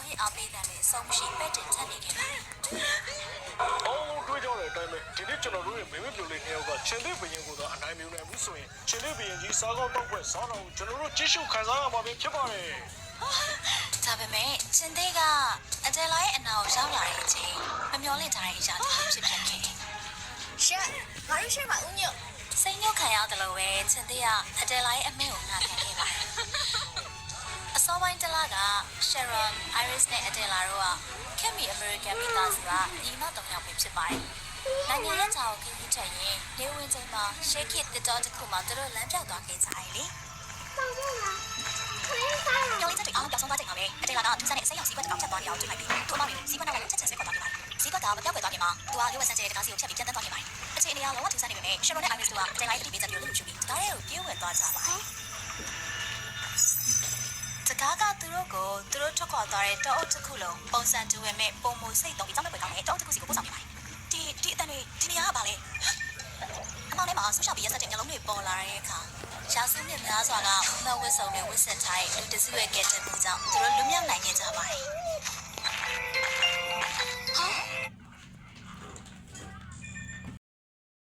ဟစ်အားပေးတဲ့လေအဆုံးမရှိပဲ့တင်ထက်နေခဲ့တယ် အော်တွေးကြတဲ့အတိုင်းပဲဒီနေ့ကျွန်တော်တို့ရဲ့မင်းမပြိုလေးနှစ်ယောက်ကချင်းလေးဘရင်ကိုတော့အနိုင်မြုံနိုင်ဘူးဆိုရင်ချင်းလေးဘရင်ကြီးစားကောင်းတောက်ပွဲစားတော်ကိုကျွန်တော်တို့ကြည့်ရှုခံစားရမှာပဲဖြစ်ပါတယ် ဒါပေမဲ့ချင်းသေးကအတယ်လာရဲ့အနာကိုရောက်လာတဲ့အချိန်မမျောလင့်ထားတဲ့အရာတစ်ခုဖြစ်ခဲ့တယ် ရှက်ငါတို့ရှက်မှာဦးညွတ် စိတ်ညစ်ခံရတယ်လို့ပဲချင်းသေးကအတယ်လာရဲ့အမေကိုငှားခံခဲ့ပါတယ်အစောပိုင်းတလားက Sharon, Iris နဲ့ Adela တို့ကခင်မီ American မိသားစုကညီမ၃ယောက်ပဲဖြစ်ပါတယ်။နိုင်ငံရဲ့ချောင်းခင်းကြီးချက်ရင်နေဝင်ချိန်မှာ Shake It တစ်တော်တစ်ခုမှသူတို့လမ်းပြောက်သွားခဲ့ကြတယ်လေ။ကျောင်းလေးချက်တွေအားလုံးပြောင်းဆုံးသွားချိန်မှာပဲ Adela ကသူစတဲ့စိတ်ရောက်စီးပွားတစ်ကောင်ချက်သွားနေအောင်တွေ့လိုက်ပြီးသူ့အမေကိုစီးပွားနောက်လိုက်ချက်ချက်ဆွဲခေါ်သွားခဲ့ပါတယ်။စီးပွားကမပြောက်ွယ်သွားခင်မှာသူကရုပ်ဝက်ဆန်းကျဲတကားစီကိုဖြတ်ပြီးပြန်တက်သွားခဲ့ပါတယ်။အခြေအနေကလုံးဝထူးဆန်းနေပေမဲ့ Sharon နဲ့ Iris တို့က Adela ရဲ့တတိပေးချက်မျိုးလို့ယူပြီးဒါရဲကိုပြေးဝင်သွားကြပါတယ်။တကားကသူတို့ထွက်ခွာသွားတဲ့တောအုပ်တစ်ခုလုံးပုံစံတူဝင်မဲ့ပုံမစိတ်တုံးပြီးကြောင်းမဲ့ပွဲကောင်းတဲ့တောအုပ်တစ်ခုစီကိုပို့ဆောင်ခဲ့ပါတယ်။ဒီအတန်တွေဒီနေရာကဘာလဲ။အမောင်ထဲမှာဆူရှာပြီးရက်စက်တဲ့ညလုံးတွေပေါ်လာတဲ့အခါရာစုနှစ်များစွာကမဝစ်စုံတွေဝစ်ဆက်ထားတဲ့လူတစုရဲ့ကဲတဲ့မှုကြောင့်သူတို့လွတ်မြောက်နိုင်ခဲ့ကြပါတယ်။